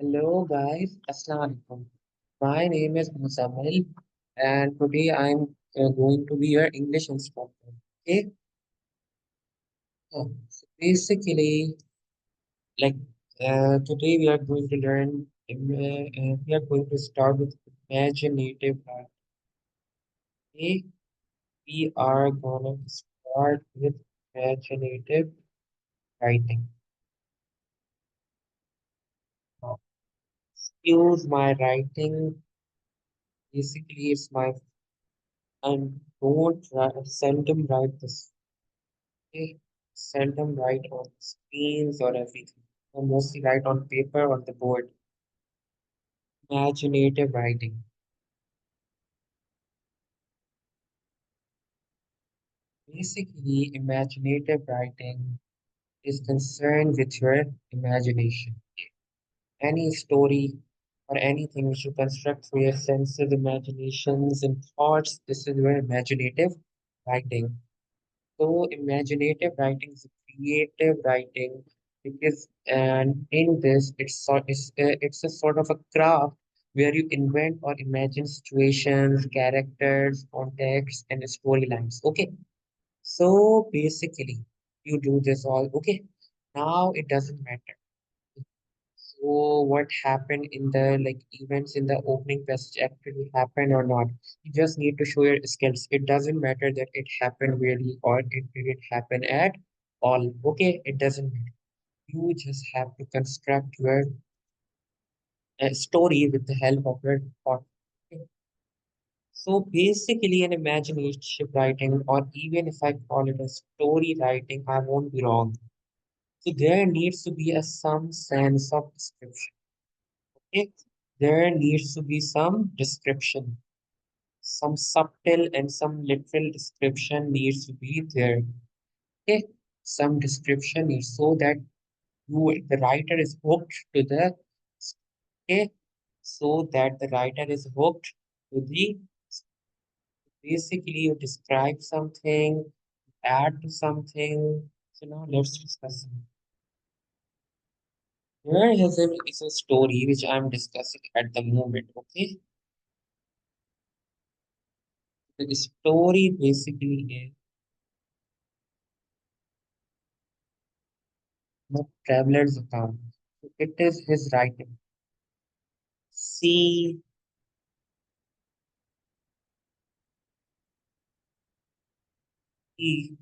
Hello guys, Assalamu alaikum. My name is Muzammil and today I'm going to be your English instructor. Okay, so basically, like today we are going to we are going to start with imaginative art. Okay, we are gonna start with imaginative writing. Now, excuse my writing, basically it's my and don't seldom write this. I seldom write on screens or everything. I mostly write on paper on the board. Imaginative writing. Basically, imaginative writing is concerned with your imagination. Any story or anything which you construct through your senses, imaginations, and thoughts, this is your imaginative writing. So imaginative writing is a creative writing because and in this it's a sort of a craft where you invent or imagine situations, characters, context, and storylines. Okay, so basically you do this all. Okay, now it doesn't matter. So what happened in the events in the opening passage actually happened or not? You just need to show your skills. It doesn't matter that it happened really or it didn't happen at all. Okay, it doesn't matter. You just have to construct your story with the help of your thought. Okay? So basically, an imagination writing, or even if I call it a story writing, I won't be wrong. So there needs to be a some sense of description. Okay, there needs to be some description, some subtle and some literal description needs to be there. Okay, some description is so that the writer is hooked to the okay, so that the writer is hooked to the basically you describe something, add to something. So now let's discuss. Here is a story which I'm discussing at the moment. Okay, the story basically is the traveler's account. So it is his writing. See, he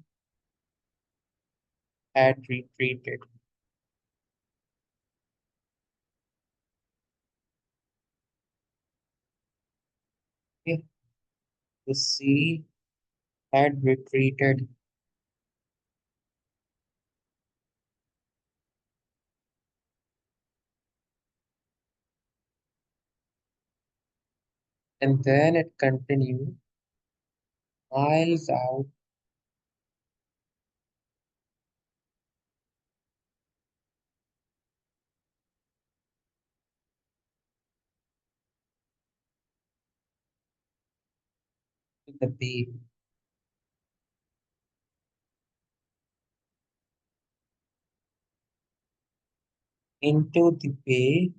had retreated. Okay, the sea had retreated, and then it continued miles out to the bay. Into the bay,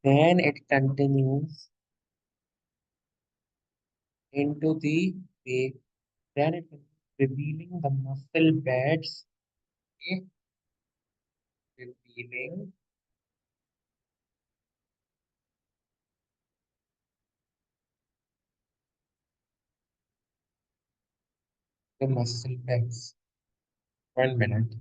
then it continues into the bay, then it revealing the muscle beds, okay, revealing the muscle beds. 1 minute.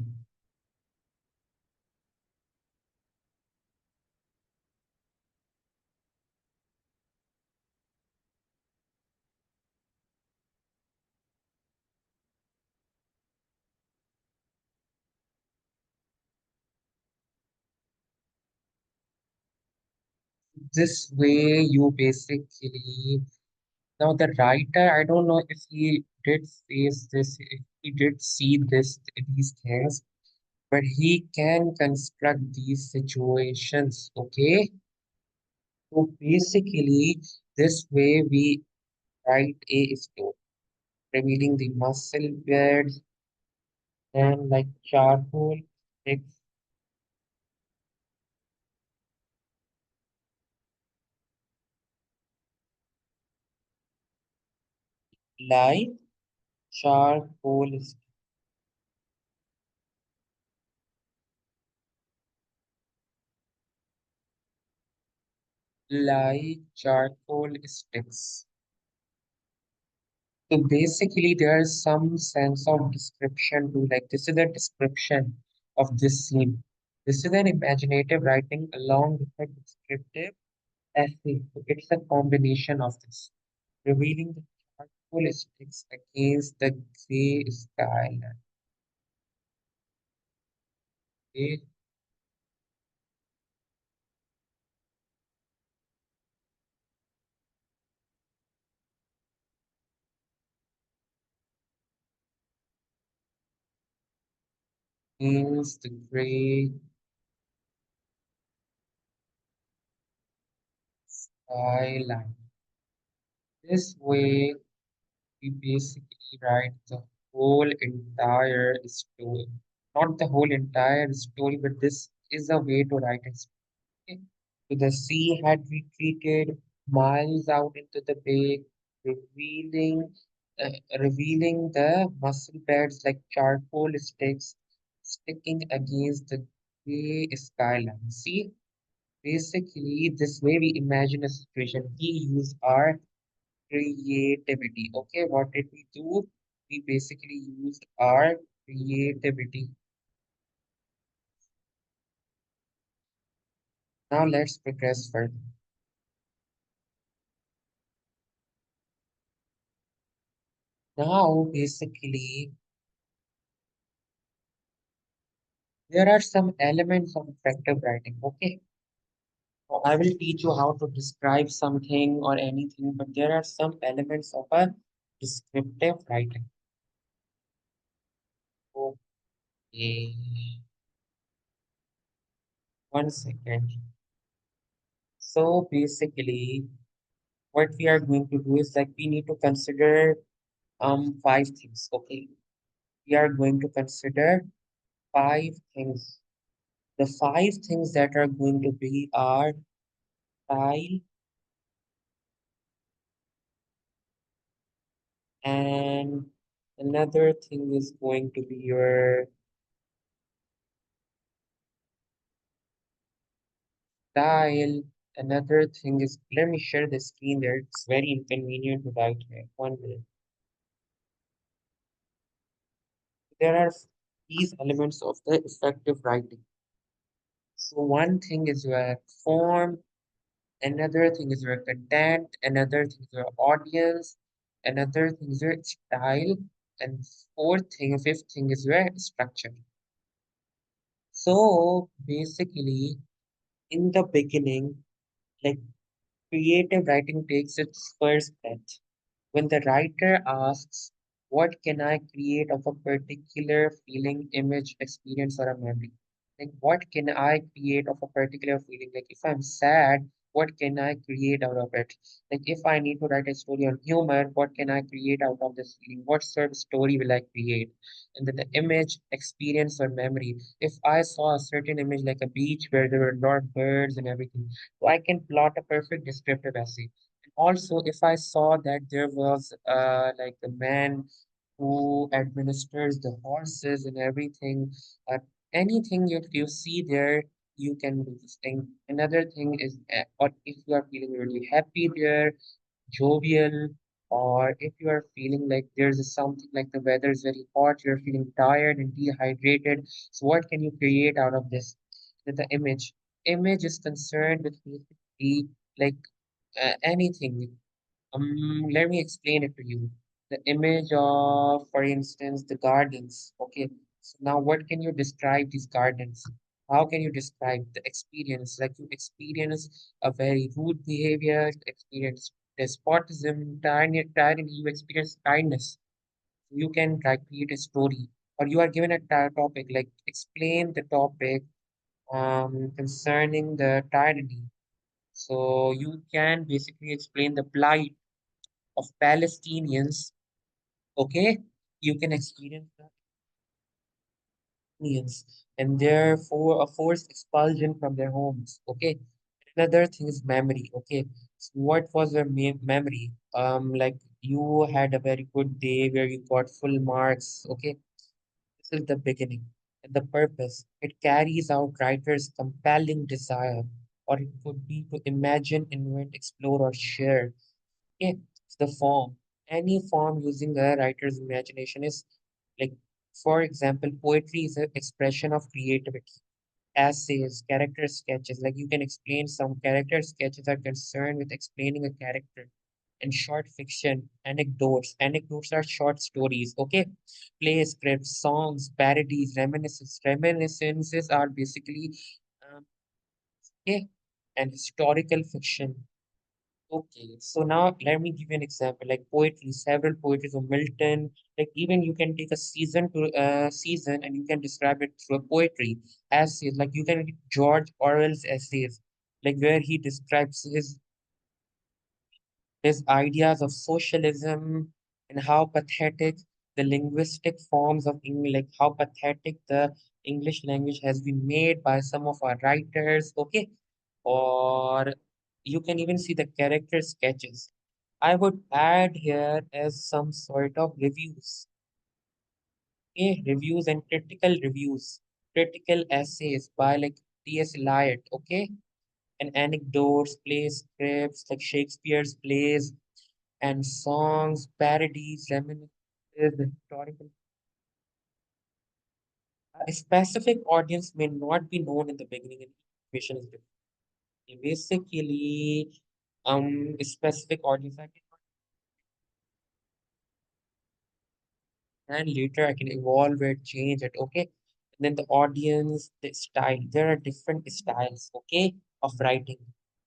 This way, you basically now the writer. I don't know if he did face this, if he did see these things, but he can construct these situations. Okay, so basically, this way we write a story, revealing the muscle beds, Then like charcoal sticks, like charcoal charcoal sticks. So basically, there is some sense of description to like this is a description of this scene. This is an imaginative writing along with a descriptive essay. So it's a combination of this, revealing the charcoal sticks against the gray skyline. Okay? Against the gray skyline. This way, we basically write the whole entire story. Not the whole entire story, but this is a way to write a story. So the sea had retreated miles out into the bay, revealing revealing the mussel beds like charcoal sticks sticking against the gray skyline. See, basically, this way we imagine a situation. We use our creativity. Okay, what did we do? We basically used our creativity. Now let's progress further. Now, basically, there are some elements of effective writing. Okay, so I will teach you how to describe something or anything, but there are some elements of a descriptive writing. Okay, one second. So basically, what we are going to do is like we need to consider five things. Okay, we are going to consider five things. The five things that are going to be our style, and another thing is going to be your style. Another thing is, let me share the screen there. It's very inconvenient to write here. 1 minute. There are these elements of the effective writing. So one thing is your form, another thing is your content, another thing is your audience, another thing is your style, and fifth thing is your structure. So basically, in the beginning, like creative writing takes its first breath. When the writer asks, what can I create of a particular feeling, image, experience, or a memory? Like, what can I create of a particular feeling? Like, if I'm sad, what can I create out of it? Like, if I need to write a story on humor, what can I create out of this feeling? What sort of story will I create? And then the image, experience, or memory. If I saw a certain image like a beach where there were a lot of birds and everything, so I can plot a perfect descriptive essay. Also, if I saw that there was like a man who administers the horses and everything, uh, anything you see there, you can do this thing. Another thing is, or if you are feeling really happy there, jovial, or if you are feeling like there's something like the weather is very hot, you're feeling tired and dehydrated. So what can you create out of this? The image. Image is concerned with basically like anything. Let me explain it to you. The image of, for instance, the gardens. Okay, so now what can you describe these gardens? How can you describe the experience? Like you experience a very rude behavior, experience despotism, tyranny, you experience kindness. You can try create a story, or you are given a topic, like explain the topic concerning the tyranny. So you can basically explain the plight of Palestinians, okay? You can experience that. unions and therefore a forced expulsion from their homes. Okay. Another thing is memory. Okay. So what was your memory? Like you had a very good day where you got full marks. Okay. This is the beginning. And the purpose. It carries out writer's compelling desire, or it could be to imagine, invent, explore, or share. Okay. The form. Any form using a writer's imagination is like, for example, poetry is an expression of creativity. Essays, character sketches, like you can explain some character sketches are concerned with explaining a character. And short fiction, anecdotes. Anecdotes are short stories, okay? Play scripts, songs, parodies, reminiscences. Reminiscences are basically, um, okay, and historical fiction. Okay, so now let me give you an example, like poetry, several poetries of Milton. Like even you can take a season to season and you can describe it through a poetry. Essays, like you can read George Orwell's essays, like where he describes his ideas of socialism and how pathetic the linguistic forms of English, like how pathetic the English language has been made by some of our writers. Okay, or you can even see the character sketches. I would add here as some sort of reviews, okay, reviews and critical essays by like T.S. Eliot, okay, and anecdotes, plays, scripts like Shakespeare's plays and songs, parodies, reminiscences, historical. A specific audience may not be known in the beginning, and each is different. Basically, a specific audience I can and later I can evolve it, change it, okay? And then the audience, the style. There are different styles, okay, of writing.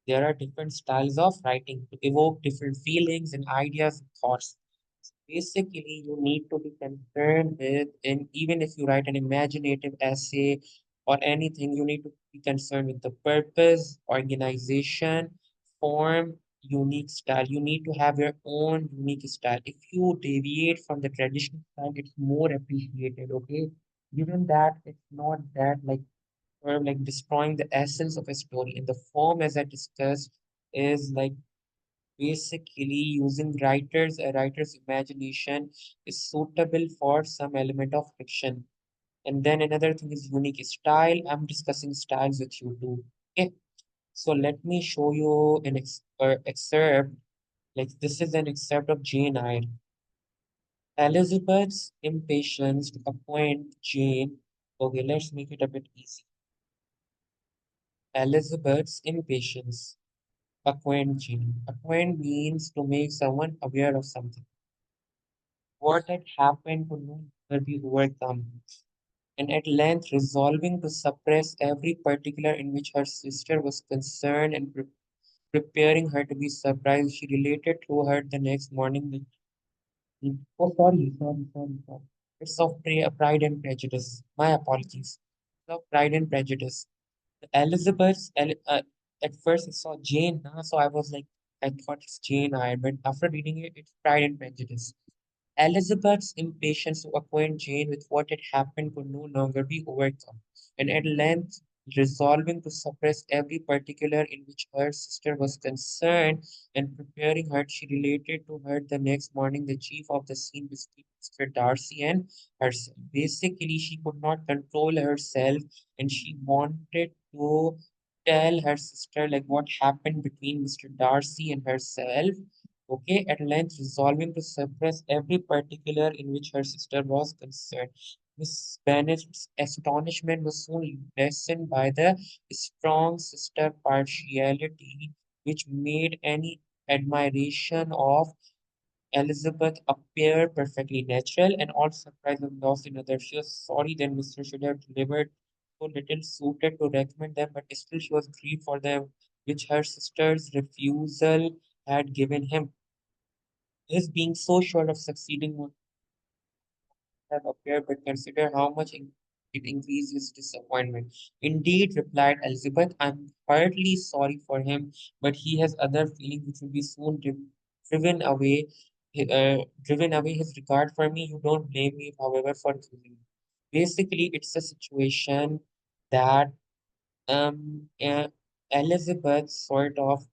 There are different styles of writing to evoke different feelings and ideas and thoughts. Basically, you need to be concerned with, and even if you write an imaginative essay or anything, you need to be concerned with the purpose, organization, form, unique style. You need to have your own unique style. If you deviate from the traditional style, it's more appreciated, okay? Given that it's not that like or like destroying the essence of a story. And the form, as I discussed, is like basically using a writer's imagination is suitable for some element of fiction. And then another thing is unique style. I'm discussing styles with you too. Okay. So let me show you an excerpt. Like this is an excerpt of Jane Eyre. Elizabeth's impatience to appoint Jane. Okay, let's make it a bit easy. Elizabeth's impatience. Acquaint Jane. Acquaint means to make someone aware of something. What had happened to no longer be overcome, and at length resolving to suppress every particular in which her sister was concerned and preparing her to be surprised, she related to her the next morning that, oh, sorry. It's of Pride and Prejudice. My apologies. It's of Pride and Prejudice. At first I saw Jane, so I was like, I thought it's Jane Eyre, but after reading it, it's Pride and Prejudice. Elizabeth's impatience to acquaint Jane with what had happened could no longer be overcome, and at length, resolving to suppress every particular in which her sister was concerned and preparing her, she related to her the next morning the chief of the scene between Mr. Darcy and herself. Basically, she could not control herself and she wanted to tell her sister like what happened between Mr. Darcy and herself. Okay, at length resolving to suppress every particular in which her sister was concerned. Miss Bennet's astonishment was soon lessened by the strong sister partiality which made any admiration of Elizabeth appear perfectly natural, and all surprise was lost in others. She was sorry that Mr. should have delivered so little suited to recommend them, but still she was grieved for them, which her sister's refusal had given him. His being so sure of succeeding would have appeared, but consider how much it increased his disappointment. Indeed, replied Elizabeth, I'm heartily sorry for him, but he has other feelings which will be soon driven away, driven away his regard for me. You don't blame me, however, for choosing me. Basically, it's a situation that Elizabeth sort of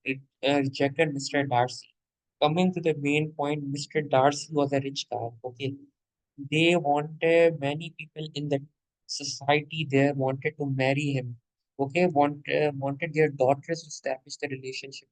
rejected Mr. Darcy. Coming to the main point, Mr. Darcy was a rich guy. Okay, they wanted many people in the society there wanted to marry him. Okay, wanted their daughters to establish the relationship.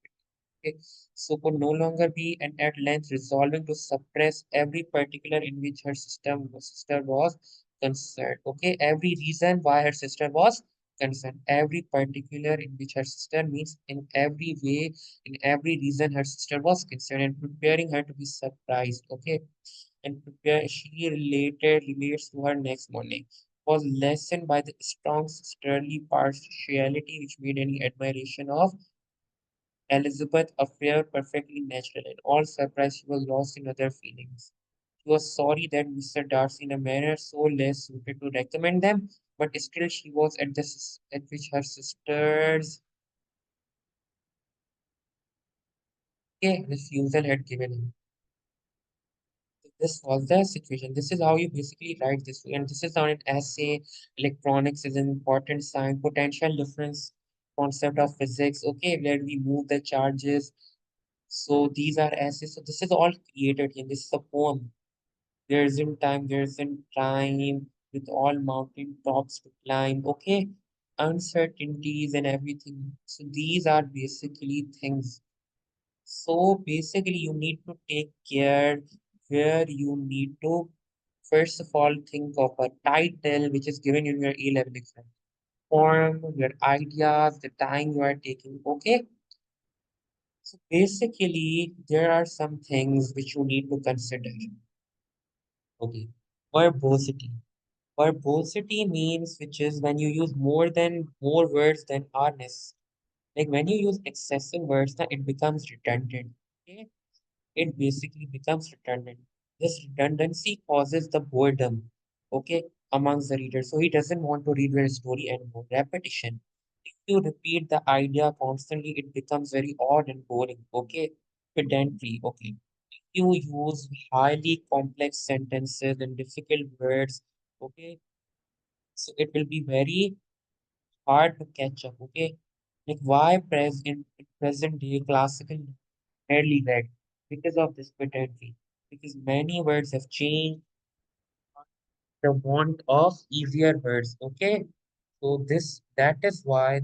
Okay, so could no longer be and at length resolving to suppress every particular in which her sister was concerned. Okay, every reason why her sister was concerned, every particular in which her sister means in every way, in every reason her sister was concerned, and preparing her to be surprised. Okay, and she relates to her next morning was lessened by the strong sisterly partiality which made any admiration of Elizabeth appeared perfectly natural, and all surprise she was lost in other feelings. She was sorry that Mr. Darcy, in a manner so less suited to recommend them, but still she was at at which her sister's refusal had given him. This was the situation. This is how you basically write this, and this is on an essay. Electronics is an important sign, potential difference, concept of physics. Okay, where we move the charges. So these are essays. So this is all created here. This is a poem. There isn't time with all mountain tops to climb. Okay, uncertainties and everything. So these are basically things. So basically, you need to take care where you need to first of all think of a title which is given in your A-level exam. Form your ideas, the time you are taking. Okay, so basically, there are some things which you need to consider. Okay. Verbosity. Verbosity means which is when you use more words than are necessary. Like when you use excessive words, now it becomes redundant. Okay. It basically becomes redundant. This redundancy causes the boredom, okay, amongst the reader. So he doesn't want to read your story anymore. Repetition. If you repeat the idea constantly, it becomes very odd and boring. Okay. Pedantry. Okay. You use highly complex sentences and difficult words. Okay. So it will be very hard to catch up. Okay. Like why in present day classical rarely read? Because of this pedantry. Because many words have changed the want of easier words. Okay. So that is why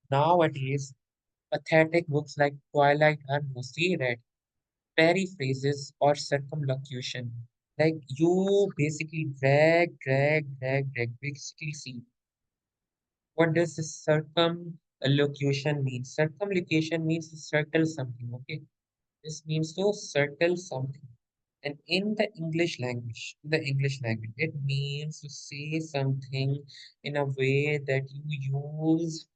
nowadays pathetic books like Twilight are mostly read. Periphrases or circumlocution. Like you basically drag. Basically, see what does this circumlocution mean? Circumlocution means to circle something. Okay, this means to circle something. And in the English language, it means to say something in a way that you use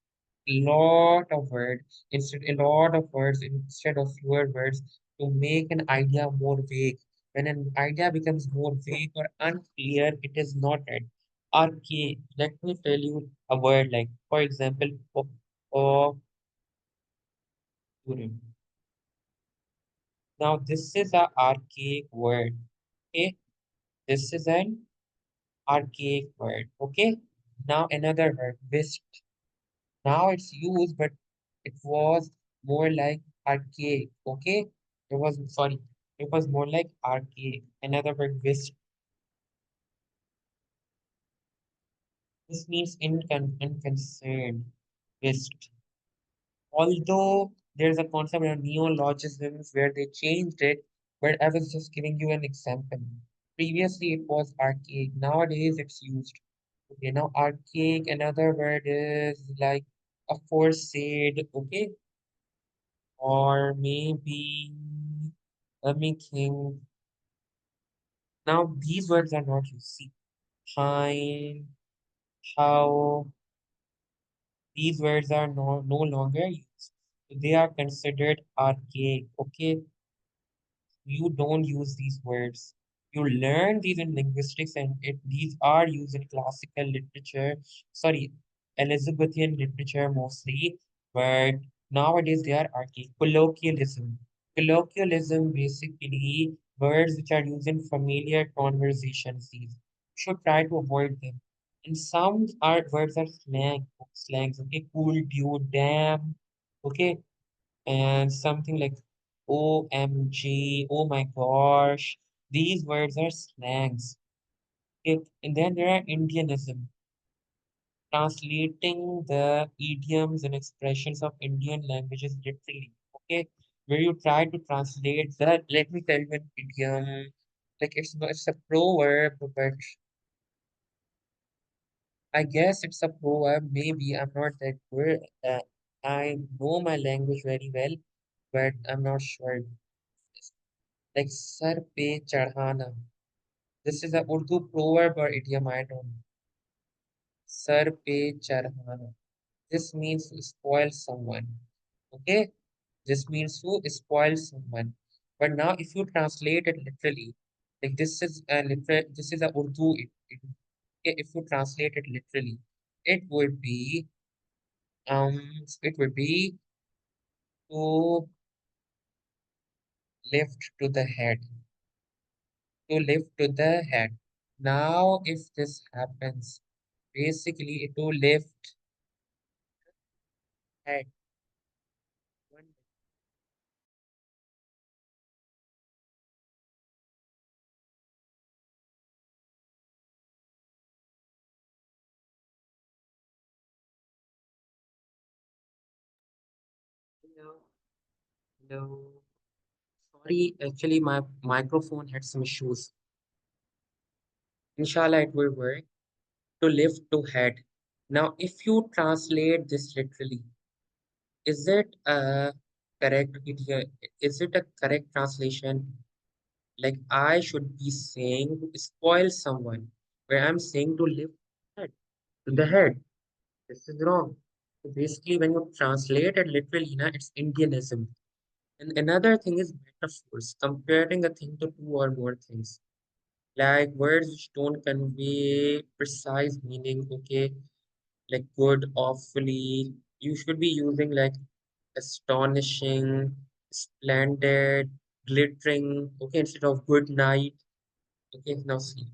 a lot of words instead of fewer words to make an idea more vague. When an idea becomes more vague or unclear, it is not right. Archaic. Let me tell you a word like, for example, obscurity. Now, this is an archaic word. Okay, this is an archaic word. Okay, now another word, whisk. Now it's used, but it was more like archaic. Okay, it was more like archaic. Another word, whisk. This means unconcerned. Whisk. Although there's a concept of neologisms where they changed it, but I was just giving you an example. Previously, it was archaic. Nowadays, it's used. Okay, now archaic. Another word is like aforesaid. Okay, or maybe let me think. Now these words are not used. See, time, how, these words are no longer used. They are considered archaic. Okay, you don't use these words. You learn these in linguistics, and these are used in classical literature. Sorry, Elizabethan literature mostly, but nowadays they are archaic. Colloquialism. Colloquialism basically Words which are used in familiar conversations, these should try to avoid them. And some are words are slangs, okay, cool, dude, damn, okay, and something like OMG, oh my gosh. These words are slangs. Okay? And then there are Indianism, translating the idioms and expressions of Indian languages literally. Okay, where you try to translate that. Let me tell you an idiom. Like it's a proverb, but I guess it's a proverb. Maybe I'm not that good. I know my language very well, but I'm not sure. Like sar pe chढ़ाना. This is a Urdu proverb or idiom. I don't know. Sar pe chढ़ाना. This means to spoil someone. Okay? This means to spoil someone. But now if you translate it literally, like this is a Urdu okay, if you translate it literally, it would be it would be to lift to the head. To lift to the head. Now if this happens, basically to lift head. One minute. Hello. Sorry, actually my microphone had some issues. Inshallah, it will work. To lift to head. Now, if you translate this literally, is it a correct is it a correct translation? Like I should be saying to spoil someone, where I'm saying to lift head to the head. This is wrong. So basically, when you translate it literally, na, it's Indianism. And another thing is metaphors, comparing a thing to two or more things. Like words which don't convey precise meaning, okay? Like good, awfully. You should be using like astonishing, splendid, glittering, okay, instead of good night. Okay, now see.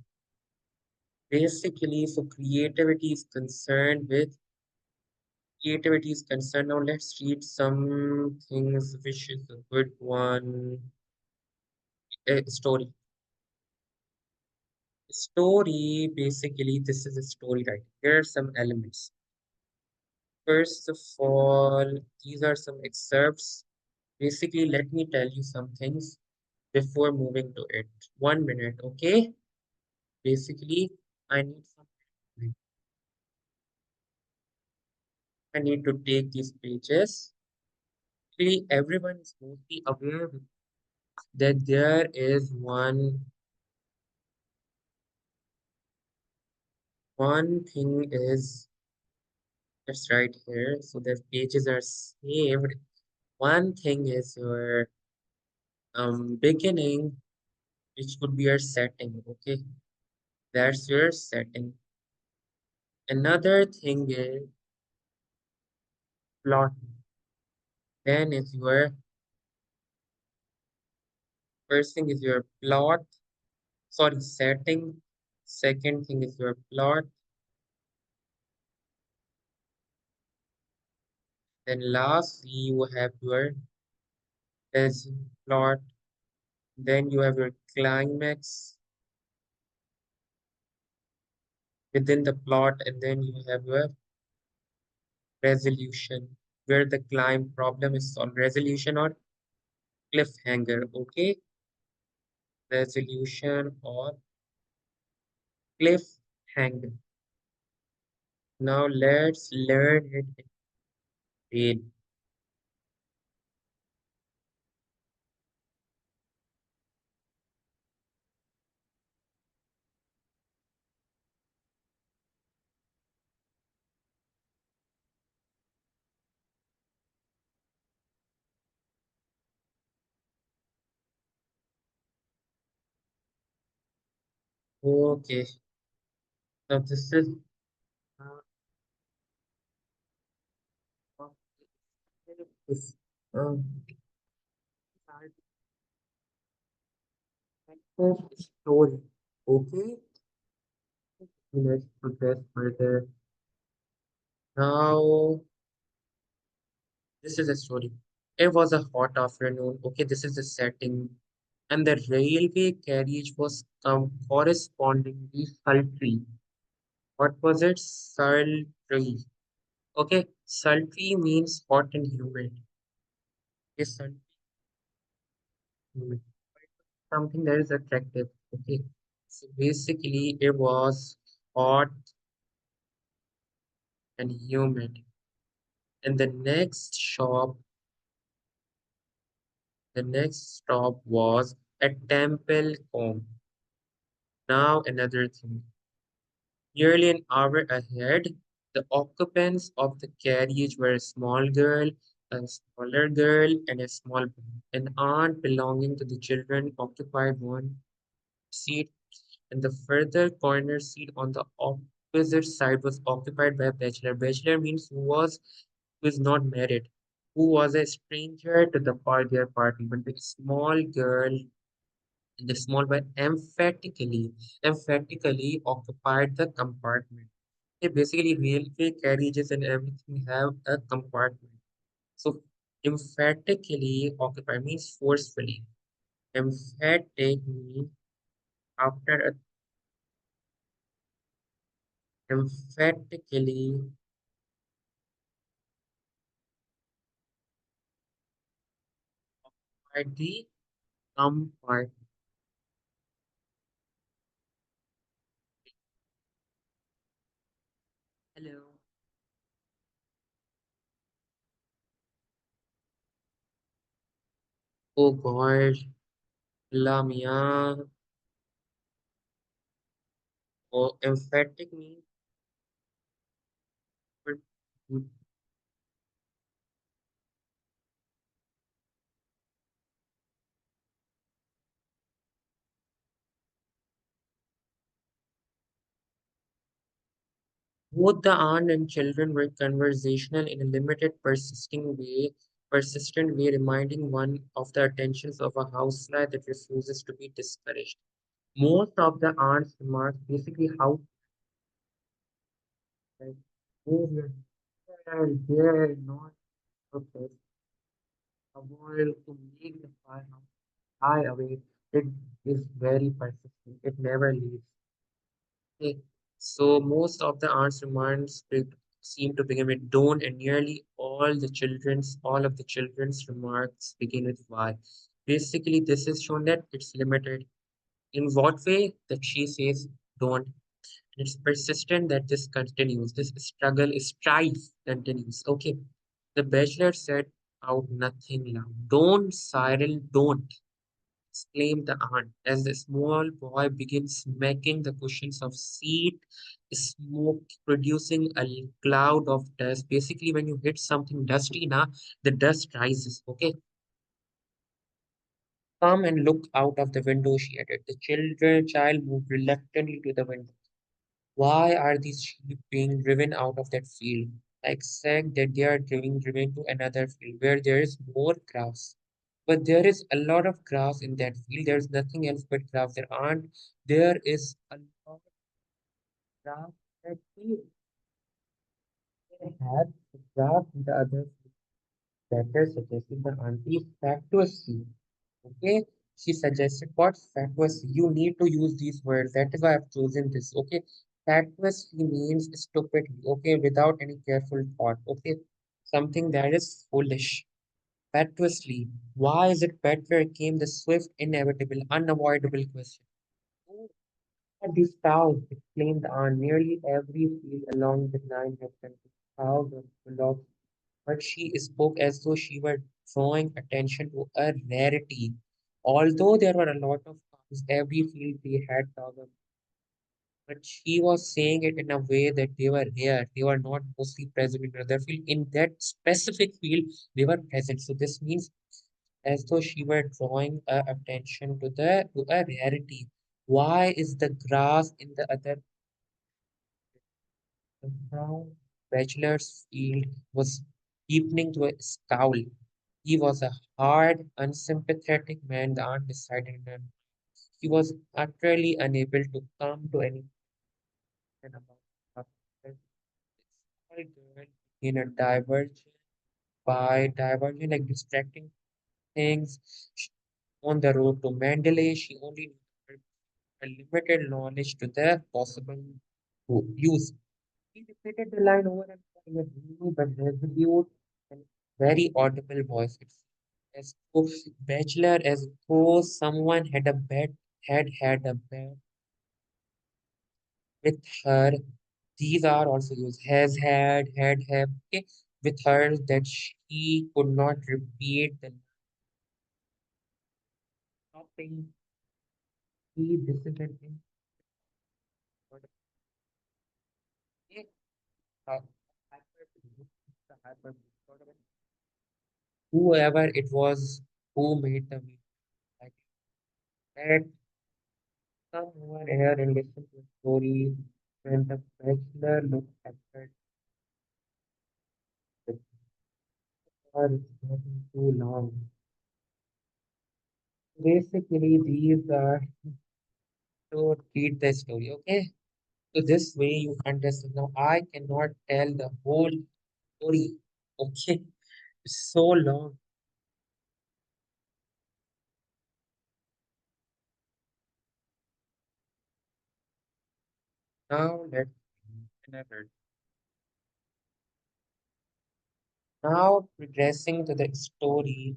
Basically, so creativity is concerned. Now let's read some things which is a good one. A story. Story, basically, this is a story, right? Here are some elements. First of all, these are some excerpts. Basically, let me tell you some things before moving to it. 1 minute, okay? Basically, I need some I need to take these pages. Actually, everyone is mostly aware that there is one thing is just right here. So the pages are saved. One thing is your beginning, which could be your setting. Okay, that's your setting. Another thing is plot. Then is your first thing is your plot. Sorry, setting. Second thing is your plot. Then lastly, you have your as plot. Then you have your climax within the plot, and then you have your resolution, where the climb problem is solved. Resolution or cliffhanger. Okay, resolution or cliffhanger. Now let's learn it in okay. Now this is uh, this, um, This story. Okay, let's progress further. Now, this is a story. It was a hot afternoon. Okay, this is the setting. And the railway carriage was correspondingly sultry. What was it? Sultry. Okay, sultry means hot and humid. Okay, sultry, humid. Something that is attractive. Okay, so basically, it was hot and humid. And the next stop was at Temple Combe. Now another thing. Nearly an hour ahead, the occupants of the carriage were a small girl, a smaller girl, and a small boy. An aunt belonging to the children occupied one seat, and the further corner seat on the opposite side was occupied by a bachelor. Bachelor means who is not married, who was a stranger to their party. But the small girl and the small boy emphatically occupied the compartment. Basically, railway carriages and everything have a compartment. So, emphatically occupy means forcefully. Emphatic means after a emphatically occupied the compartment. Hello. Oh God, Lamia. Oh, emphatic means both the aunt and children were conversational in a persistent way, reminding one of the attentions of a housefly that refuses to be discouraged. Most of the aunt's remarks basically how like, move your hair, there, not purpose, avoid to make the fire high away. It is very persistent. It never leaves. Okay. So most of the aunt's remarks seem to begin with don't, and nearly all of the children's remarks begin with why. Basically, this is shown that it's limited. In what way? That she says don't. It's persistent that this continues. This strife continues. Okay. The bachelor said out nothing loud. Don't, Cyril, don't, exclaimed the aunt as the small boy began smacking the cushions of seat, smoke producing a cloud of dust. Basically, when you hit something dusty, the dust rises. Okay, come and look out of the window, she added. The child moved reluctantly to the window. Why are these sheep being driven out of that field? I expect that they are driven to another field where there is more grass. But there is a lot of grass in that field. There's nothing else but grass. There is a lot of grass in that field. They had the grass in the other field. Better suggested the auntie fatuously. Okay? She suggested what fatuously. You need to use these words. That is why I've chosen this. Okay? Fatuously means stupidly. Okay? Without any careful thought. Okay? Something that is foolish. Fatuously. Why is it better? Came the swift, inevitable, unavoidable question. "Oh, at this town," exclaimed the aunt, nearly every field along the line has contained cows of bullocks, but she spoke as though she were drawing attention to a rarity. Although there were a lot of cows, every field they had cows, but she was saying it in a way that they were rare. They were not mostly present in other field. In that specific field, they were present. So this means as though she were drawing attention to the to a rarity. Why is the grass in the other brown bachelor's field was deepening to a scowl? He was a hard, unsympathetic man, the aunt decided. He was utterly unable to come to any conclusion about her. This small girl in a divergent, like distracting things. On the road to Mandalay, she only knew a limited knowledge to the possible use. He repeated the line over and over in a dreamy but resolute and very audible voice. It's as though bachelor, as though someone had a bet with her. These are also used. Has had, have. Okay, with her that she could not repeat the stopping. He This is an okay, uh, hyperbole. It's a hyperbole. Sort of whoever it was who made the music. Like that someone here and listen to a story when the bachelor looked at her the car is getting too long. Basically, these are to read the story, okay? So this way you understand. Now I cannot tell the whole story, okay? It's so long. Now let's another. Now progressing to the story,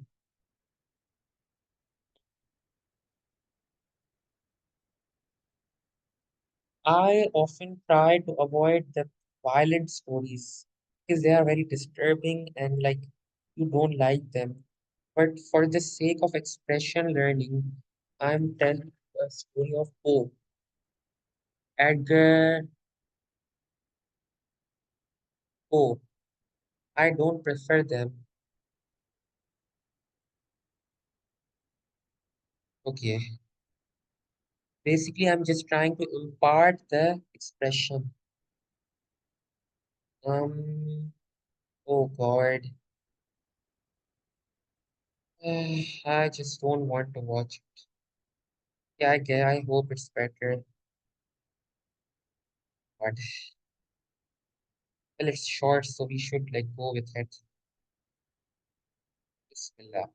I often try to avoid the violent stories because they are very disturbing and like you don't like them. But for the sake of expression learning, I'm telling a story of Poe. Edgar Poe. I don't prefer them. Okay. Basically, I'm just trying to impart the expression. Oh God. I just don't want to watch it. Yeah, I hope it's better. But well, it's short, so we should like go with it. Bismillah.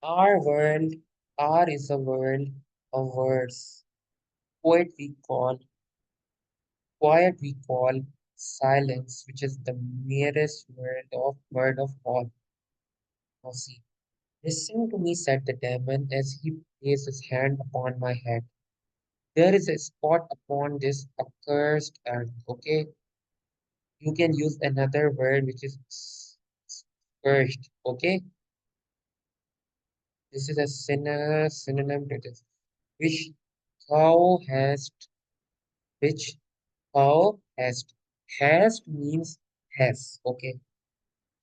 Our world, R is a world of words. Poet we call, quiet we call silence, which is the merest word of all. Now see, listen to me, said the demon as he placed his hand upon my head. There is a spot upon this accursed earth, okay? You can use another word which is cursed, okay? This is a synonym to this. Which thou hast, which thou hast. Hast means has, okay?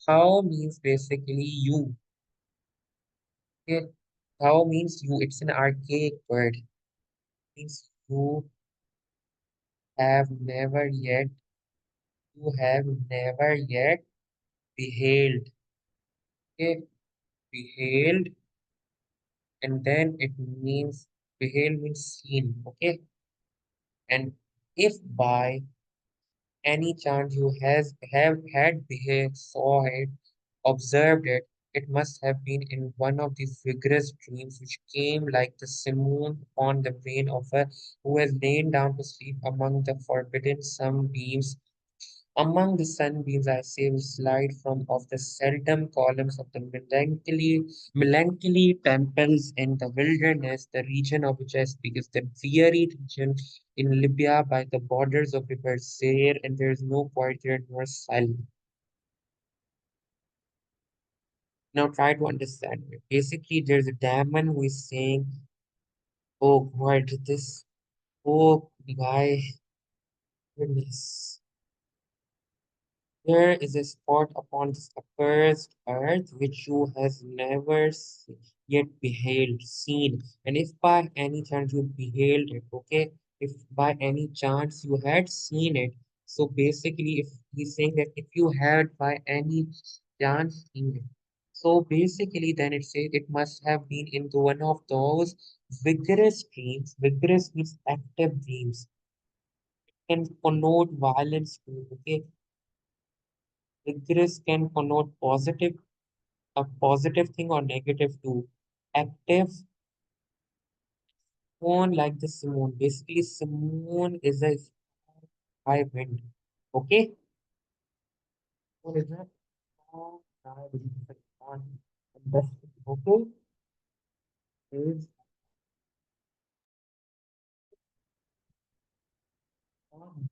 Thou means basically you, okay? Thou means you. It's an archaic word. Means have never yet, you have never yet beheld, okay? Beheld, and then it means beheld means seen, okay? And if by any chance you have had beheld, saw it, observed it, it must have been in one of these vigorous dreams which came like the simoon upon the brain of her who has lain down to sleep among the forbidden sunbeams. Among the sunbeams, I say, we slide from of the seldom columns of the melancholy temples in the wilderness, the region of which I speak is the dreary region in Libya by the borders of river Zaire, and there is no quiet there nor silence. Now try to understand it. Basically, there's a demon who is saying, "Oh God, this poor guy, goodness. There is a spot upon this accursed earth which you has never yet seen. And if by any chance you beheld it, okay, if by any chance you had seen it, so basically, if he's saying that if you had by any chance seen it, so basically, then it says it must have been into one of those Vigorous means active dreams, can connote violence too. Okay, vigorous can connote a positive thing or negative too. Active, Simone like the Simone. Basically, Simone is a high wind. Okay, what is that? Strong high wind. And that's okay. Is on.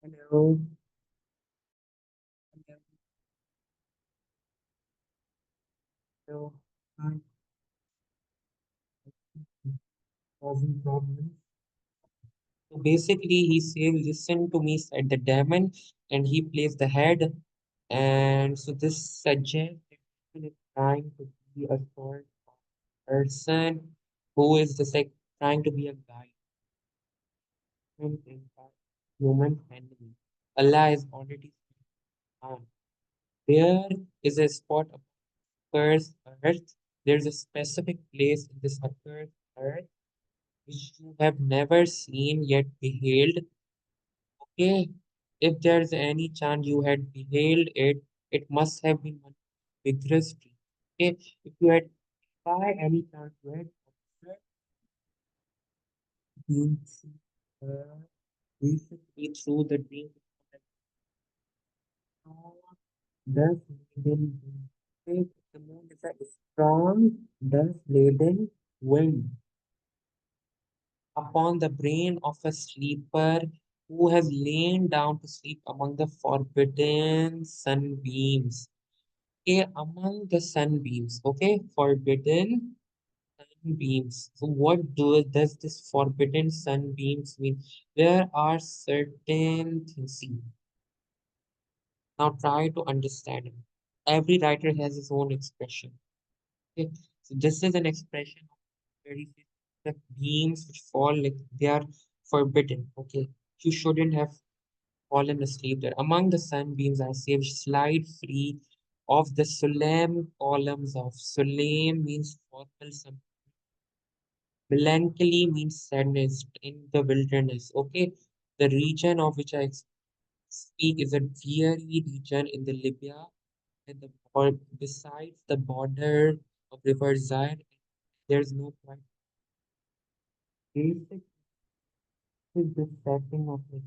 Hello. Hello. Hello. Hi. Causing problems. So basically, he said, "Listen to me," said the demon, and he plays the head. And so this suggests that he is trying to be a sort of person who is just like trying to be a guide in a human enemy. Allah is already found. There is a spot of cursed earth. There's a specific place in this accursed earth which you have never seen yet beheld. Okay, if there's any chance you had beheld it, it must have been one vigorous tree. Okay, if you had by any chance read been uh, recently through the dream, thus laden wind. Okay, the moon is a strong, thus laden wind upon the brain of a sleeper who has lain down to sleep among the forbidden sunbeams. Okay, among the sunbeams, okay, forbidden sunbeams. So what does this forbidden sunbeams mean? There are certain things. See, now try to understand it. Every writer has his own expression. Okay, so this is an expression of very the beams which fall like they are forbidden. Okay, you shouldn't have fallen asleep there. Among the sunbeams, I say, which slide free of the solemn columns of Solemn means thoughtful. Melancholy means sadness in the wilderness. Okay, the region of which I speak is a dreary region in the Libya, and or besides the border of River Zaire, there's no quite basic is the setting of it.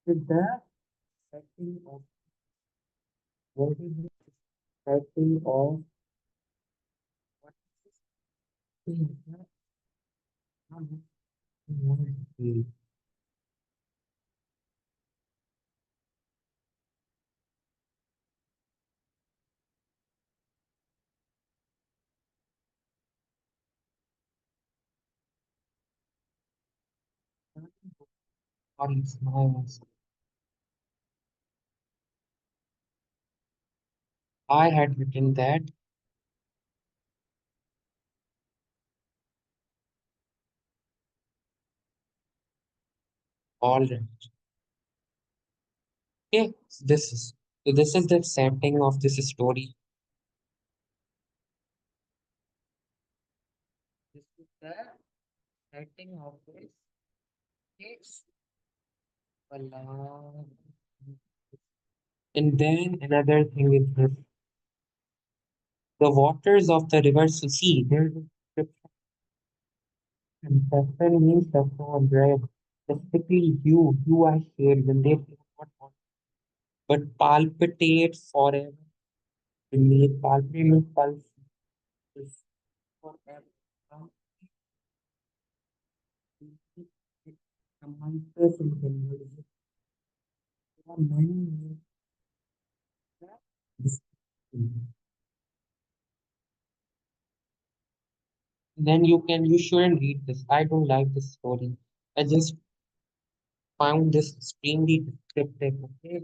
With the setting of what is the setting of what is the how much more feel? Sorry, smiles. I had written that all right. Okay, so this is the setting of this story. This is the setting of this case. Allah. And then another thing is this. The waters of the river to sea. There's a description. Saffron means saffron red. Specifically you are shade when they do not want, but palpitate forever. Remain palpitate means pulse is forever. Now, it commences in conversion. There are many meanings that description. Then you shouldn't read this. I don't like this story. I just found this extremely descriptive. Okay,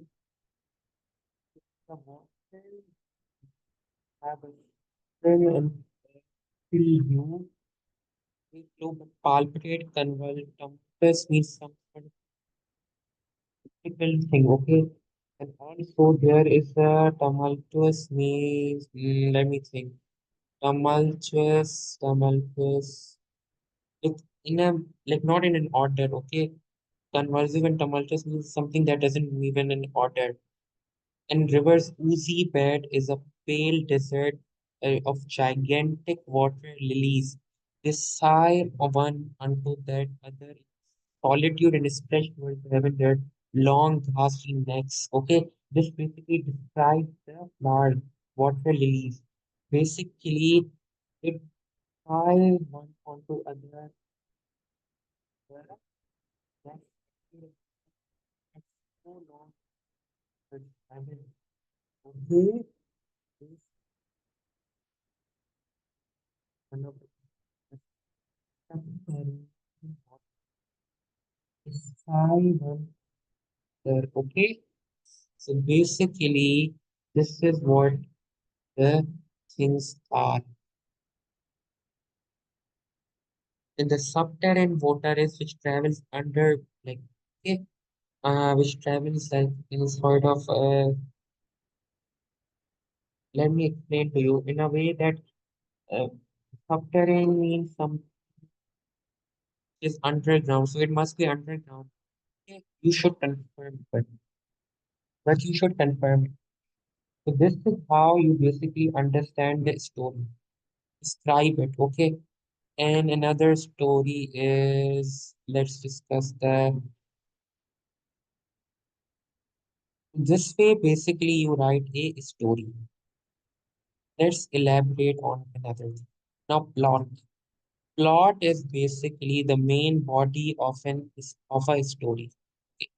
the water have a thrill and feel you, they flow but palpitate, convulse, This means some sort of difficult thing, okay? And also there is a tumultuous means, let me think. Tumultuous. It's in a, like not in an order, okay? Convulsive and tumultuous means something that doesn't move in an order. And river's oozy bed is a pale desert of gigantic water lilies. They sigh one unto that other. Solitude and stretched towards heaven, their long, ghastly necks. Okay, this basically describes the flowers, water lilies. Basically, it sigh one onto other. Their necks are so long that heaven. Okay, this one of the second sigh one there. Okay, so basically, this is what the things are. And the subterranean water is which travels under, like, okay, which travels like in sort of, let me explain to you in a way that uh, subterranean means some is underground, so it must be underground. Okay, you should confirm it, but you should confirm it. So this is how you basically understand the story. Describe it, okay? And another story is, let's discuss the, this way basically you write a story. Let's elaborate on another thing. Now, plot. Plot is basically the main body of a story. Okay.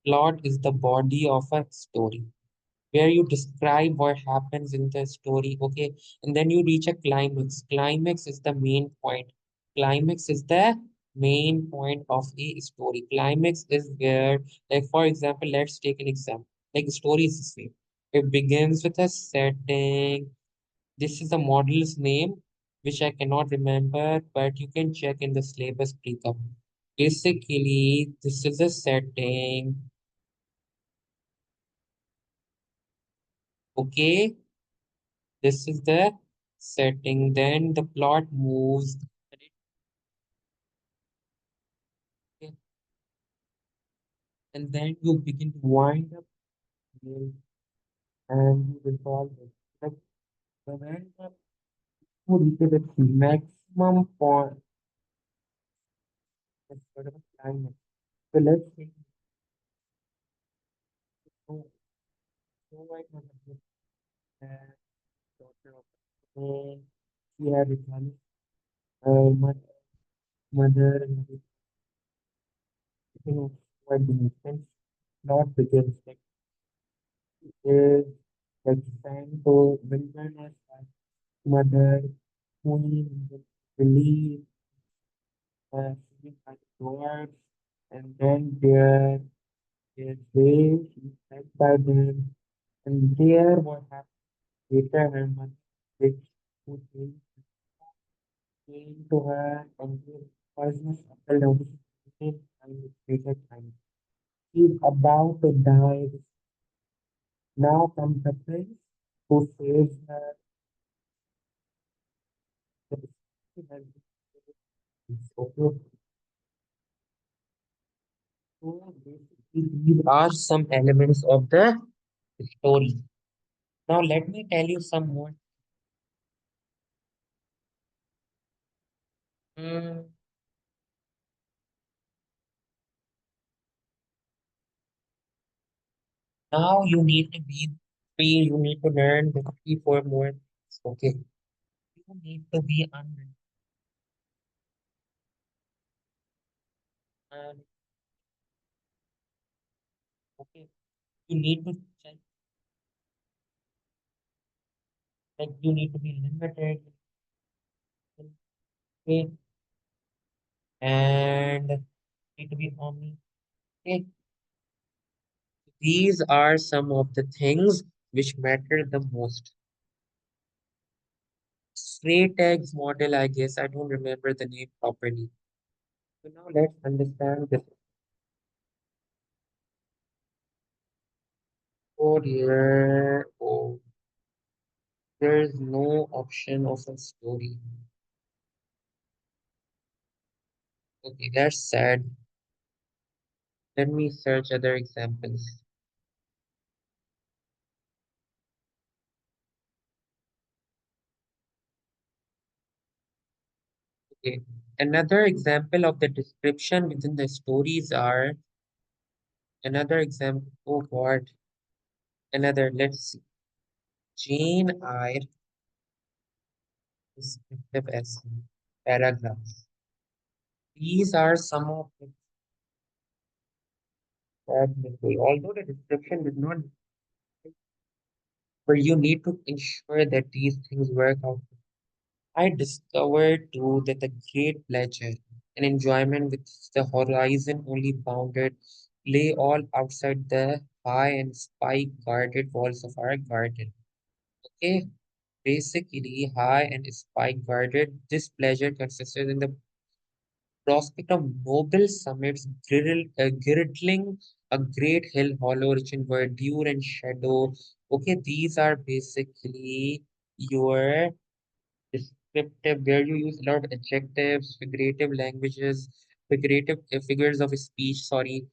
Plot is the body of a story where you describe what happens in the story. Okay, and then you reach a climax. Climax is the main point. Climax is the main point of a story. Climax is where, like for example, let's take an example. Like the story is the same. It begins with a setting. This is the model's name, which I cannot remember, but you can check in the syllabus breakup. Basically, this is a setting. Okay, this is the setting. Then the plot moves. Okay, and then you begin to wind up game and you resolve it. Like the wind up to reach its maximum point at sort of a time. So let's take Snow Snow White was a good daughter of and she had a son, mother and everything was quite innocent. Not begins like is like sang to wilderness as mother, queen, believe, singing by the dwarves, and then there is waves led by them, and there what happened later her mother, which who came to her and gave poisonous apple down to and later time. She's about to die. Now comes the prince who saves her. The story has been so so basically, these are some elements of the story. Now, let me tell you some more. Mm, now you need to be free. You need to learn the three, four more things. Okay. You need to be unreal. Okay. You need to check. Like you need to be limited. Okay. And need to be omni. Okay. These are some of the things which matter the most. Straight eggs model, I guess. I don't remember the name properly. So now let's understand this code here. Oh, there is no option of a story. Okay, that's sad. Let me search other examples. Okay, another example of the description within the stories are another example. Oh God, another. Let's see. Jane Eyre descriptive essay paragraphs. These are some of the bad mistake. Although the description did not, but you need to ensure that these things work out. I discovered too that the great pleasure and enjoyment with the horizon only bounded lay all outside the high and spike guarded walls of our garden. Okay, basically high and spike guarded. This pleasure consisted in the prospect of noble summits girdling a great hill hollow rich in verdure and shadow. Okay, these are basically your descriptive, where you use a lot of adjectives, figurative languages, figurative figures of speech, sorry,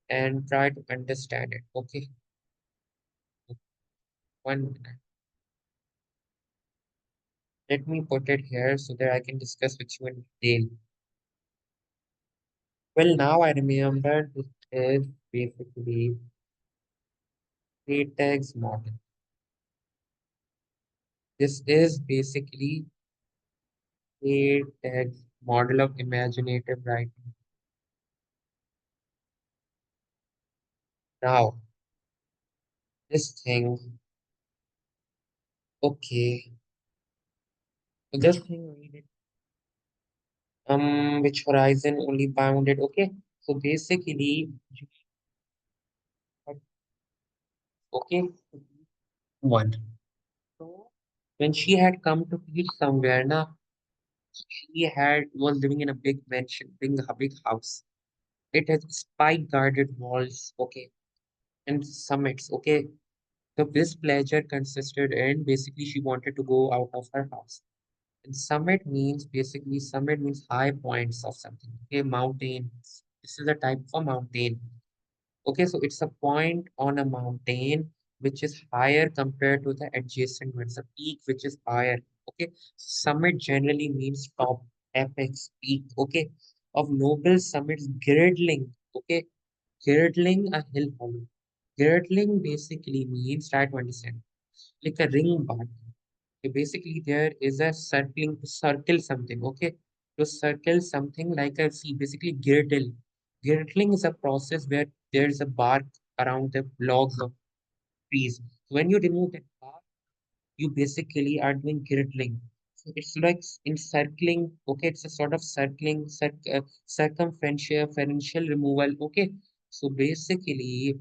and try to understand it. Okay, one minute. Let me put it here so that I can discuss with you in detail. Well, now I remember this is basically Tags model. This is basically Tags model of imaginative writing. Now, this thing, okay, so this thing read which horizon only bounded. Okay, so basically, okay, one. So when she had come to teach somewhere, now she had was living in a big mansion, big house. It has spike guarded walls, okay, and summits, okay. So this pleasure consisted in basically she wanted to go out of her house. And summit means high points of something. Okay, mountain. This is a type of mountain. Okay, so it's a point on a mountain which is higher compared to the adjacent one. It's a peak which is higher. Okay, summit generally means top, apex, peak. Okay, of noble summits girdling. Okay, girdling a hill hollow. Girdling basically means, try to understand, like a ring bar. Okay, basically, there is a circle something. Okay, to circle something like a see, basically girdle. Girdling is a process where there is a bark around the logs of trees. When you remove that bark, you basically are doing girdling. So it's like encircling. Okay, it's a sort of circumferential removal. Okay, so basically,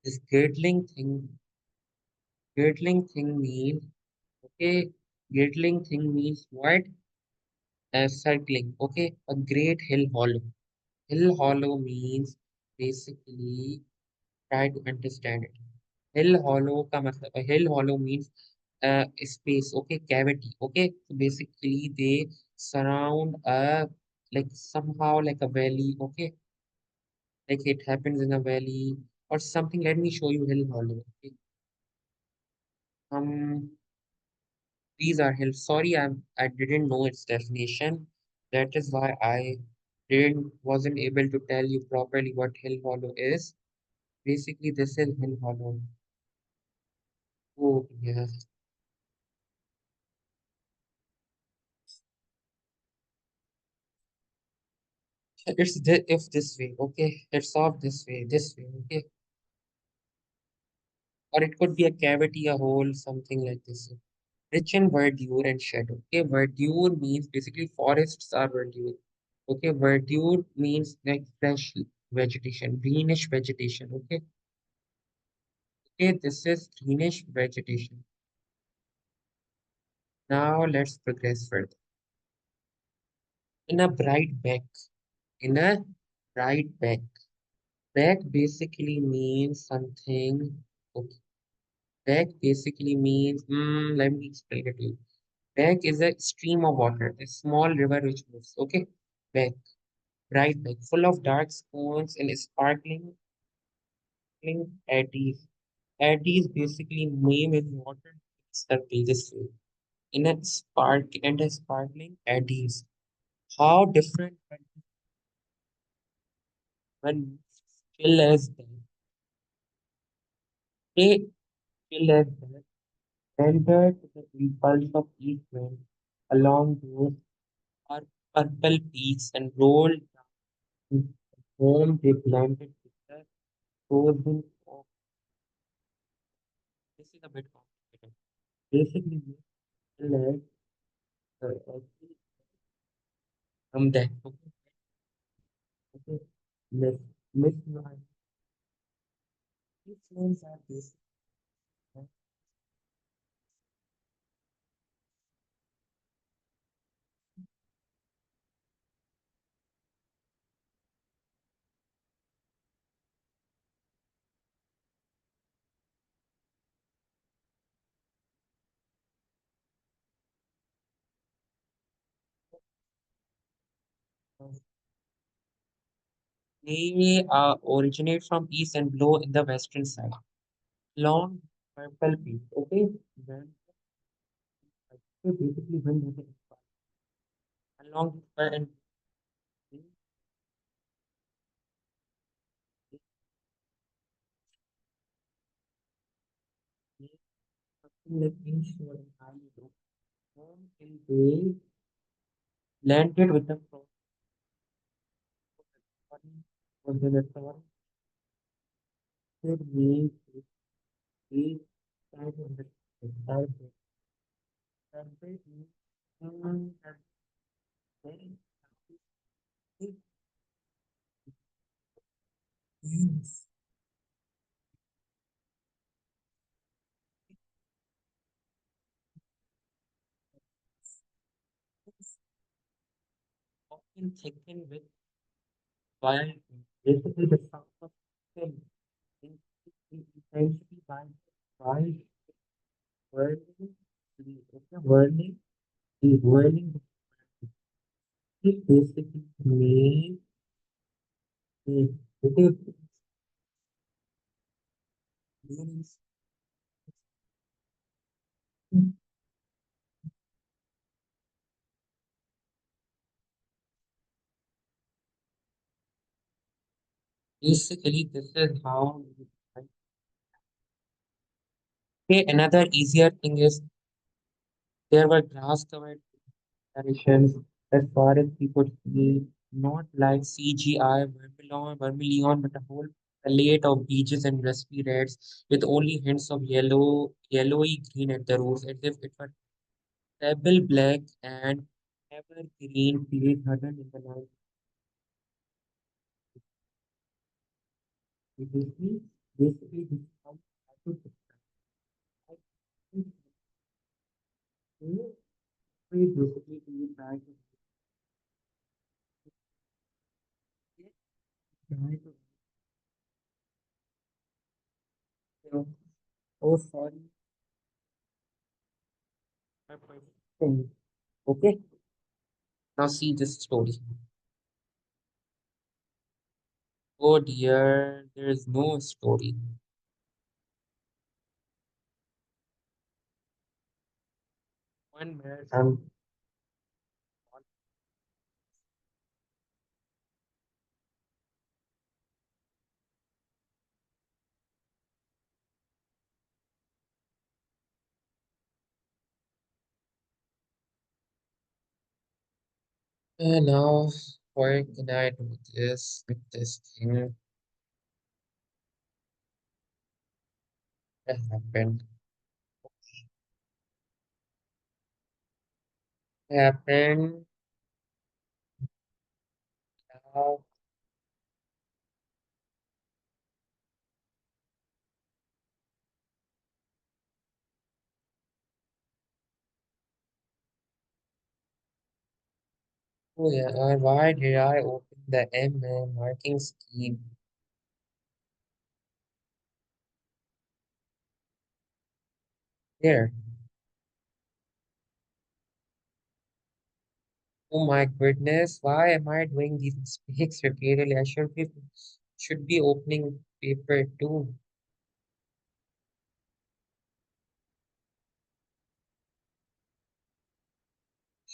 this girdling thing means okay, girdling thing means what? Circling. Okay, a great hill hollow. Hill hollow means basically try to understand it. Hill hollow का मतलब a hill hollow means space. Okay, cavity. Okay, so basically they surround a like somehow like a valley. Okay, like it happens in a valley or something. Let me show you hill hollow. Okay. These are hills. Sorry, I didn't know its definition. That is why I didn't wasn't able to tell you properly what hill hollow is. Basically, this is hill hollow. Oh yes, if this way, okay. It's off this way, okay. Or it could be a cavity, a hole, something like this. Rich in verdure and shadow. Okay, verdure means basically forests are verdure. Okay, verdure means like fresh vegetation, greenish vegetation. Okay. Okay, this is greenish vegetation. Now let's progress further. In a bright beck. In a right back. Back basically means something. Okay. Back basically means, let me explain it to you. Back is a stream of water, a small river which moves. Okay. Back, right back, full of dark spoons and sparkling eddies. Eddies basically move in water surfaces in a spark and a sparkling eddies. How different when still as that. They still as that. Enter to the impulse of each wind along those purple peaks and rolled down home they blended with the frozen of this is a bit complicated. Basically, we still as from that. Okay, okay. Miss Miss Noir. These names are basic. They originate from east and blow in the western side. Long purple peak. Okay, then so basically when they get along and something like inshore and highly low. Home in bay landed with the was the restaurant should be a side of the side surface and very things often thickened with wild basically the sound of skin intensity by wild whirling okay whirling the whirling it basically means it means basically this is how you okay another easier thing is there were grass covered traditions as far as we could see, not like CGI Vermilion, but a whole palette of beaches and rusty reds with only hints of yellowy green at the roots, as if it were pebble black and evergreen fields hidden in the night. Basically, this is how I could describe. I think we basically we try to try to you know, oh sorry, my person. Okay, now see this story. Oh dear, there is no story. One minute. And now, what can I do this with this thing that happened? Happened now. Oh yeah, why did I open the M marking scheme? Here. Oh my goodness, why am I doing these mistakes repeatedly? I should be opening paper too.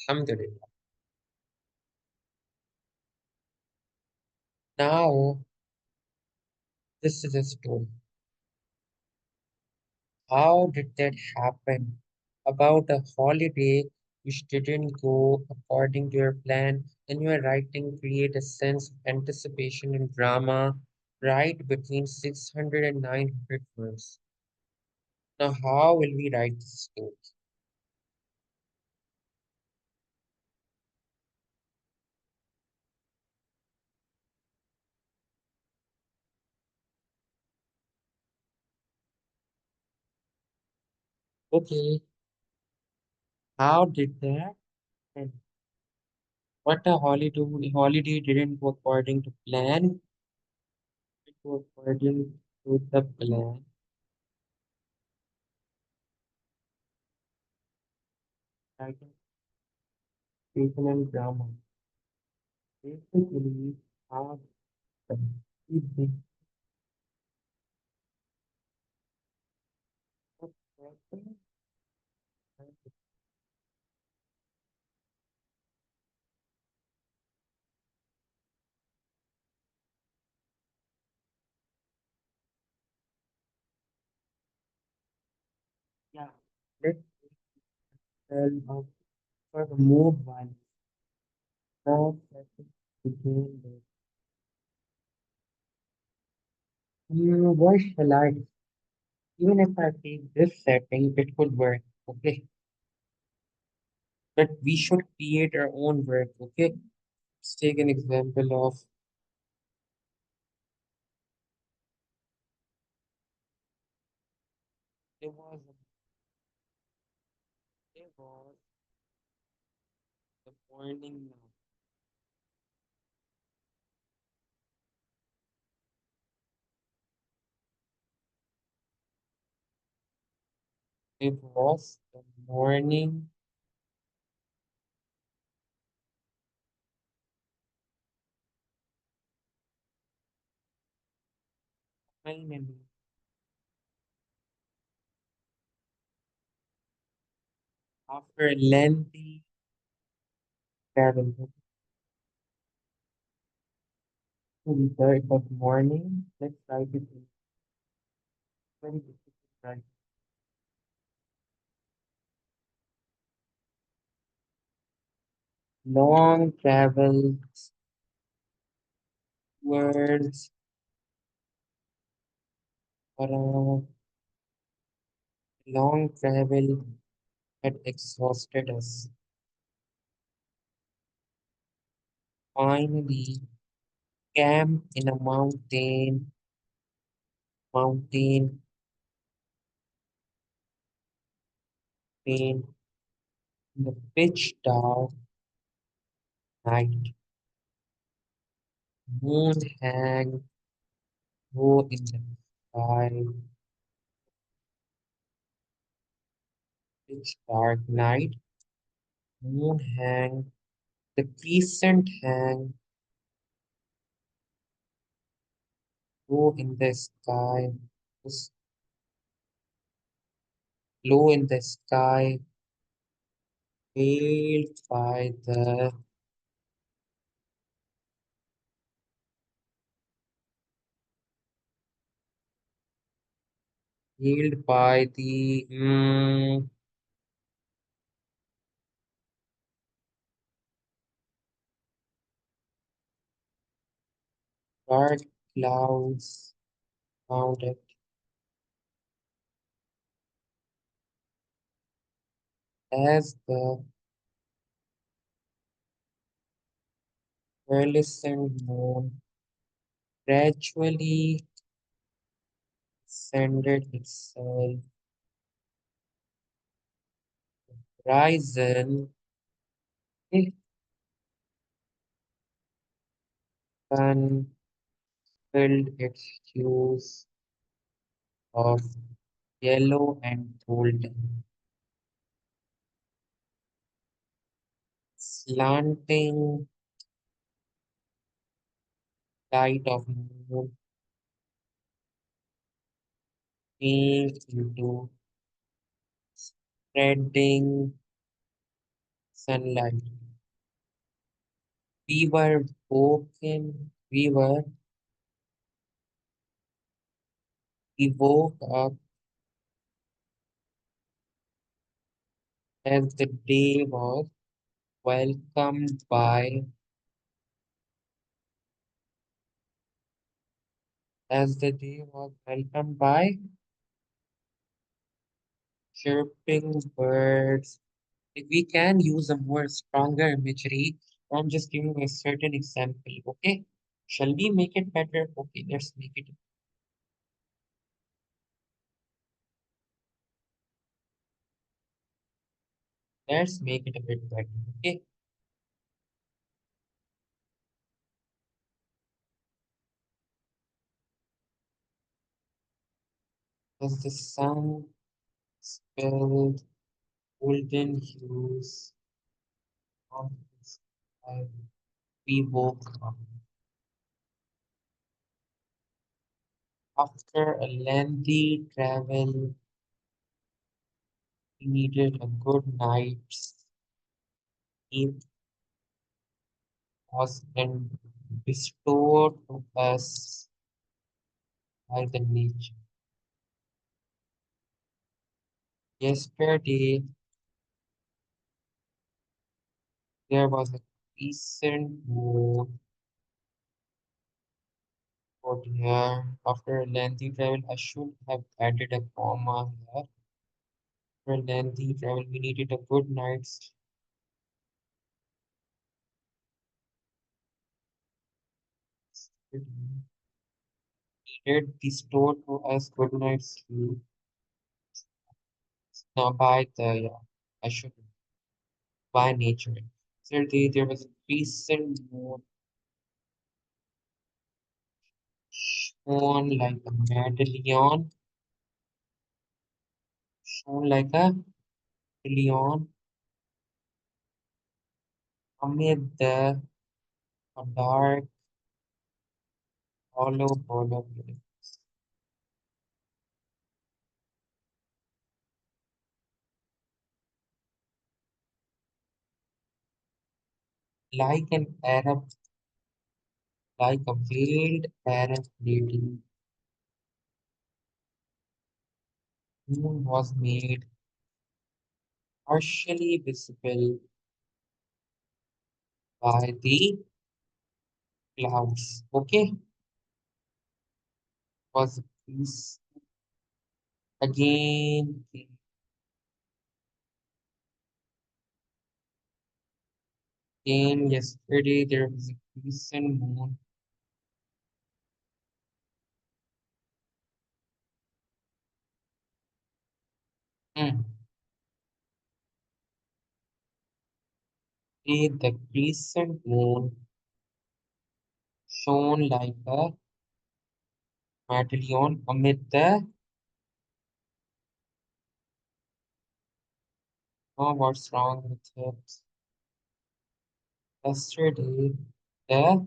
Alhamdulillah. Now, this is a story. How did that happen? About a holiday which didn't go according to your plan, and your writing create a sense of anticipation and drama right between 600 and 900 words. Now, how will we write this story? Okay, how did that happen? What a holiday didn't go according to plan. It was according to the plan. Writing, creation, and drama. Basically, how the big person. Yeah, let's tell of for the mobile. Now, let's begin with what shall I? Even if I take this setting, it could work. Okay, but we should create our own work. Okay, let's take an example of it was it was the morning now. It was the morning. Finally, after a lengthy travel, it was morning. Let's try to do very difficult, right? Long travel words or a long travel had exhausted us. Finally, camp in a mountain, in the pitch dark night. Moon hang low in the sky. Pitch dark night. Moon hang. The crescent hang low in the sky. Was low in the sky, veiled by the veiled by the dark clouds found it as the pearlescent moon gradually ascended itself horizon. sun filled its hues of yellow and golden. Slanting light of moon came into spreading sunlight. We woke up as the day was welcomed by, as the day was welcomed by chirping birds. If we can use a more stronger imagery, I'm just giving a certain example, okay? Shall we make it better? Okay, let's make it a bit better, okay? As the sun spilled golden hues on the sky, we woke up. After a lengthy travel, we needed a good night's sleep was and bestowed to us by the nature. Yesterday, there was a recent moon out here. After a lengthy travel, I should have added a comma here. After a lengthy travel, we needed a good night's sleep. Needed bestowed to us good night's sleep. Now by the, yeah, I should by nature. Yesterday, there was a recent moon shone like a medallion, shone like a medallion amid the a dark hollow building. Like an Arab, like a veiled Arab lady, moon was made partially visible by the clouds. Okay, was this again, again yesterday there was a recent moon. Hmm. The crescent moon shone like a medallion amid the, oh, what's wrong with it? Yesterday, the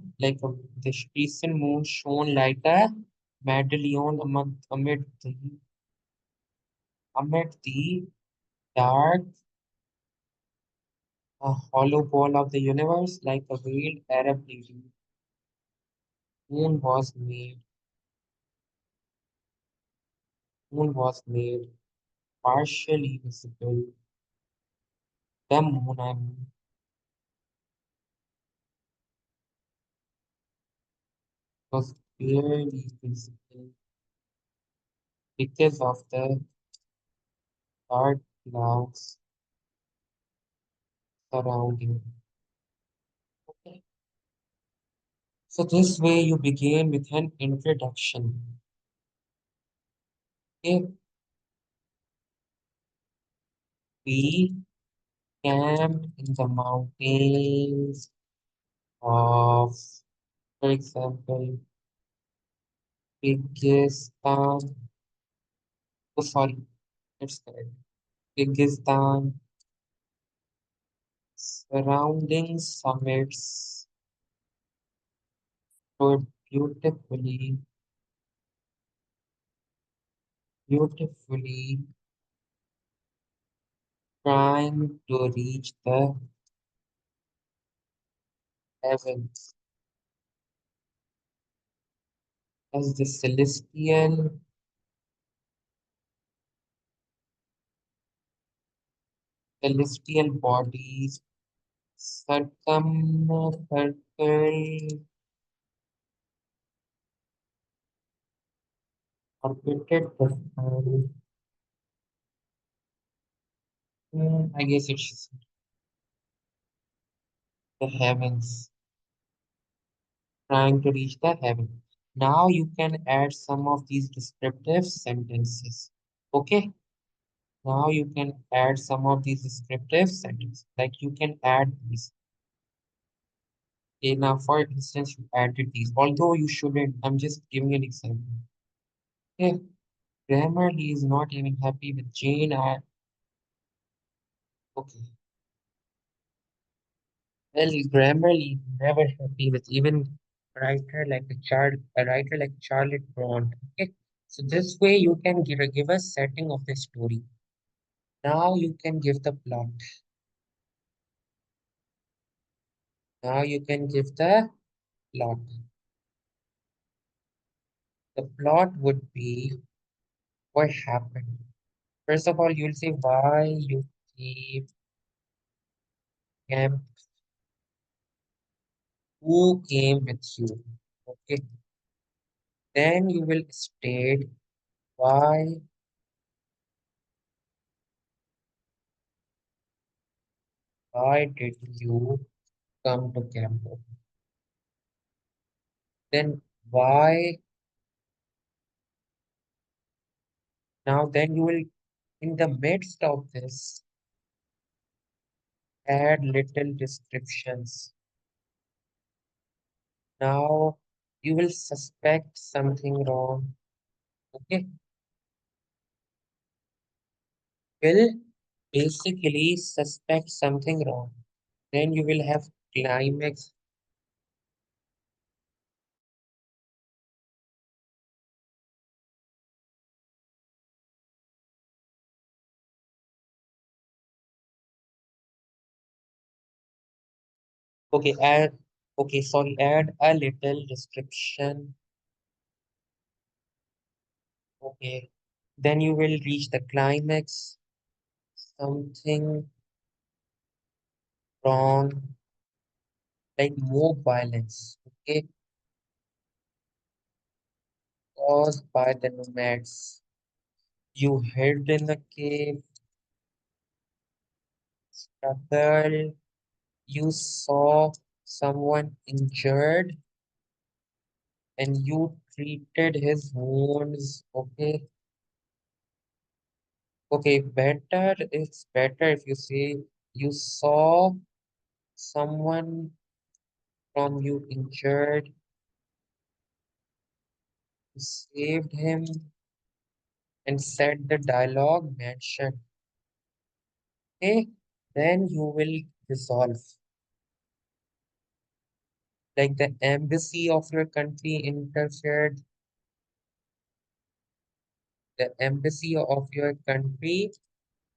crescent moon shone like a medallion amid the dark, hollow ball of the universe, like a veiled Arab lady. Moon was made, moon was made partially visible. The moon, I mean, was barely visible because of the dark clouds surrounding. Okay. So this way you begin with an introduction. Okay, we camped in the mountains of For example, Kyrgyzstan, oh sorry, it's correct. Kyrgyzstan, surrounding summits stood beautifully trying to reach the heavens as the celestial bodies circle orbited the sky. I guess it's the heavens, trying to reach the heaven. Now you can add some of these descriptive sentences. Okay, now you can add some of these descriptive sentences. Like you can add these. Okay, now for instance, you added these. Although you shouldn't, I'm just giving an example. Okay, Grammarly is not even happy with Jane. Okay, well, Grammarly never happy with even a writer like Charlotte Brown. Okay, so this way you can give a setting of the story. Now you can give the plot. Now you can give the plot. The plot would be what happened. First of all, you'll say why you keep camp, who came with you. Okay. Then you will state why did you come to camp? Then why now then you will in the midst of this add little descriptions. Now you will suspect something wrong. Okay. Will basically suspect something wrong. Then you will have climax. Okay, add a little description. Okay. Then you will reach the climax. Something wrong, like more violence. Okay, caused by the nomads. You hid in the cave, struggled. You saw someone injured, and you treated his wounds. Okay, okay. It's better if you say you saw someone from you injured, you saved him, and said the dialogue mentioned. Okay, then you will resolve. Like the embassy of your country interfered, the embassy of your country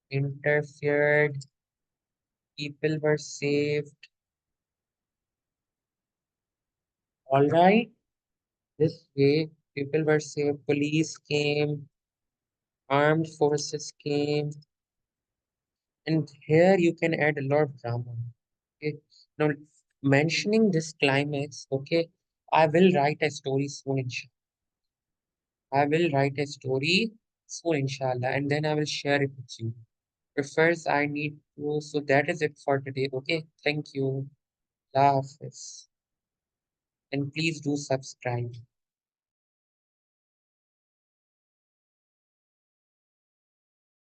interfered, people were saved. All right, this way, people were saved, police came, armed forces came, and here you can add a lot of drama. Okay, now mentioning this climax, okay, I will write a story soon. I will write a story soon, inshallah, and then I will share it with you. But first, I need to. So that is it for today. Okay, thank you. Allah Hafiz. And please do subscribe.